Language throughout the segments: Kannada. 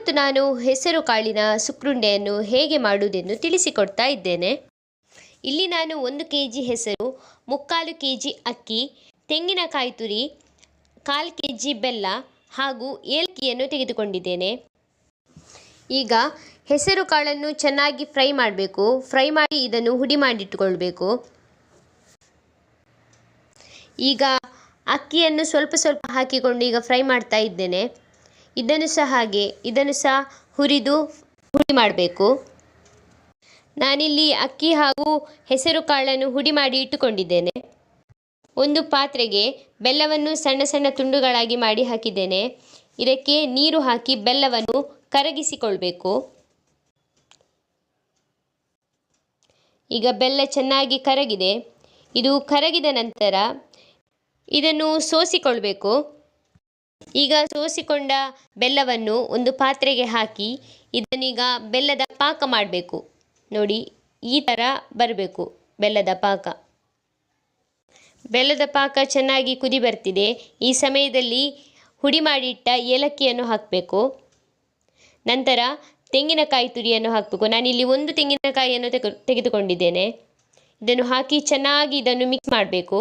ಇವತ್ತು ನಾನು ಹೆಸರು ಕಾಳಿನ ಸುಕ್ರುಂಡೆಯನ್ನು ಹೇಗೆ ಮಾಡುವುದೆಂದು ತಿಳಿಸಿಕೊಡ್ತಾ ಇದ್ದೇನೆ. ಇಲ್ಲಿ ನಾನು 1 kg ಹೆಸರು, 3/4 kg ಅಕ್ಕಿ, ತೆಂಗಿನಕಾಯಿ ತುರಿ, 1/4 kg ಬೆಲ್ಲ ಹಾಗೂ ಏಲಕ್ಕಿಯನ್ನು ತೆಗೆದುಕೊಂಡಿದ್ದೇನೆ. ಈಗ ಹೆಸರು ಕಾಳನ್ನು ಚೆನ್ನಾಗಿ ಫ್ರೈ ಮಾಡಬೇಕು. ಫ್ರೈ ಮಾಡಿ ಇದನ್ನು ಹುಡಿ ಮಾಡಿಟ್ಟುಕೊಳ್ಬೇಕು. ಈಗ ಅಕ್ಕಿಯನ್ನು ಸ್ವಲ್ಪ ಸ್ವಲ್ಪ ಹಾಕಿಕೊಂಡು ಈಗ ಫ್ರೈ ಮಾಡ್ತಾ ಇದ್ದೇನೆ. ಇದನ್ನು ಸಹ ಹುರಿದು ಹುಡಿ ಮಾಡಬೇಕು. ನಾನಿಲ್ಲಿ ಅಕ್ಕಿ ಹಾಗೂ ಹೆಸರು ಕಾಳನ್ನು ಹುಡಿ ಮಾಡಿ ಇಟ್ಟುಕೊಂಡಿದ್ದೇನೆ. ಒಂದು ಪಾತ್ರೆಗೆ ಬೆಲ್ಲವನ್ನು ಸಣ್ಣ ಸಣ್ಣ ತುಂಡುಗಳಾಗಿ ಮಾಡಿ ಹಾಕಿದ್ದೇನೆ. ಇದಕ್ಕೆ ನೀರು ಹಾಕಿ ಬೆಲ್ಲವನ್ನು ಕರಗಿಸಿಕೊಳ್ಬೇಕು. ಈಗ ಬೆಲ್ಲ ಚೆನ್ನಾಗಿ ಕರಗಿದೆ. ಇದು ಕರಗಿದ ನಂತರ ಇದನ್ನು ಸೋಸಿಕೊಳ್ಬೇಕು. ಈಗ ಸೋಸಿಕೊಂಡ ಬೆಲ್ಲವನ್ನು ಒಂದು ಪಾತ್ರೆಗೆ ಹಾಕಿ ಇದನ್ನೀಗ ಬೆಲ್ಲದ ಪಾಕ ಮಾಡಬೇಕು. ನೋಡಿ, ಈ ಥರ ಬರಬೇಕು ಬೆಲ್ಲದ ಪಾಕ. ಬೆಲ್ಲದ ಪಾಕ ಚೆನ್ನಾಗಿ ಕುದಿ ಬರ್ತಿದೆ. ಈ ಸಮಯದಲ್ಲಿ ಹುಡಿ ಮಾಡಿಟ್ಟ ಏಲಕ್ಕಿಯನ್ನು ಹಾಕಬೇಕು. ನಂತರ ತೆಂಗಿನಕಾಯಿ ತುರಿಯನ್ನು ಹಾಕಬೇಕು. ನಾನಿಲ್ಲಿ 1 ತೆಂಗಿನಕಾಯಿಯನ್ನು ತೆಗೆದುಕೊಂಡಿದ್ದೇನೆ. ಇದನ್ನು ಹಾಕಿ ಚೆನ್ನಾಗಿ ಇದನ್ನು ಮಿಕ್ಸ್ ಮಾಡಬೇಕು.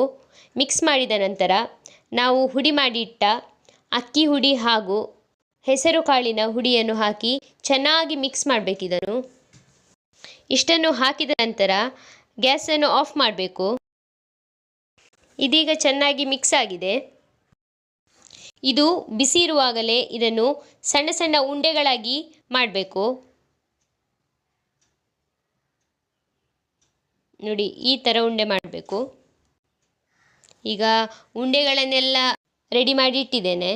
ಮಿಕ್ಸ್ ಮಾಡಿದ ನಂತರ ನಾವು ಹುಡಿ ಮಾಡಿಟ್ಟ ಅಕ್ಕಿ ಹುಡಿ ಹಾಗೂ ಹೆಸರು ಕಾಳಿನ ಹುಡಿಯನ್ನು ಹಾಕಿ ಚೆನ್ನಾಗಿ ಮಿಕ್ಸ್ ಮಾಡಬೇಕಿದನ್ನು. ಇಷ್ಟನ್ನು ಹಾಕಿದ ನಂತರ ಗ್ಯಾಸನ್ನು ಆಫ್ ಮಾಡಬೇಕು. ಇದೀಗ ಚೆನ್ನಾಗಿ ಮಿಕ್ಸ್ ಆಗಿದೆ. ಇದು ಬಿಸಿ ಇರುವಾಗಲೇ ಇದನ್ನು ಸಣ್ಣ ಸಣ್ಣ ಉಂಡೆಗಳಾಗಿ ಮಾಡಬೇಕು. ನೋಡಿ, ಈ ಥರ ಉಂಡೆ ಮಾಡಬೇಕು. ಈಗ ಉಂಡೆಗಳನ್ನೆಲ್ಲ ರೆಡಿ ಮಾಡಿ ಇಟ್ಟಿದ್ದೇನೆ.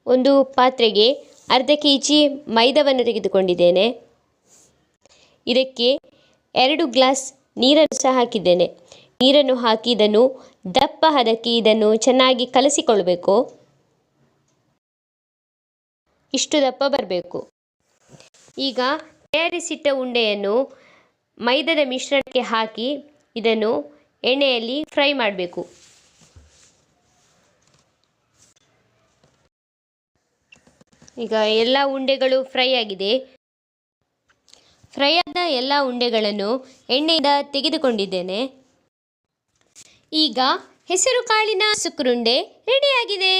ಒಂದು ಪಾತ್ರೆಗೆ ಅರ್ಧ kg ಮೈದಾವನ್ನು ತೆಗೆದುಕೊಂಡಿದ್ದೇನೆ. ಇದಕ್ಕೆ 2 ಗ್ಲಾಸ್ ನೀರನ್ನು ಸಹ ಹಾಕಿದ್ದೇನೆ. ನೀರನ್ನು ಹಾಕಿ ಇದನ್ನು ದಪ್ಪ ಹದಕ್ಕೆ ಇದನ್ನು ಚೆನ್ನಾಗಿ ಕಲಸಿಕೊಳ್ಬೇಕು. ಇಷ್ಟು ದಪ್ಪ ಬರಬೇಕು. ಈಗ ತಯಾರಿಸಿಟ್ಟ ಉಂಡೆಯನ್ನು ಮೈದಾದ ಮಿಶ್ರಣಕ್ಕೆ ಹಾಕಿ ಇದನ್ನು ಎಣ್ಣೆಯಲ್ಲಿ ಫ್ರೈ ಮಾಡಬೇಕು. ಈಗ ಎಲ್ಲ ಉಂಡೆಗಳು ಫ್ರೈ ಆಗಿದೆ. ಫ್ರೈ ಆದ ಎಲ್ಲ ಉಂಡೆಗಳನ್ನು ಎಣ್ಣೆಯಿಂದ ತೆಗೆದುಕೊಂಡಿದ್ದೇನೆ. ಈಗ ಹೆಸರು ಕಾಳಿನ ಸುಕ್ರುಂಡೆ ರೆಡಿಯಾಗಿದೆ.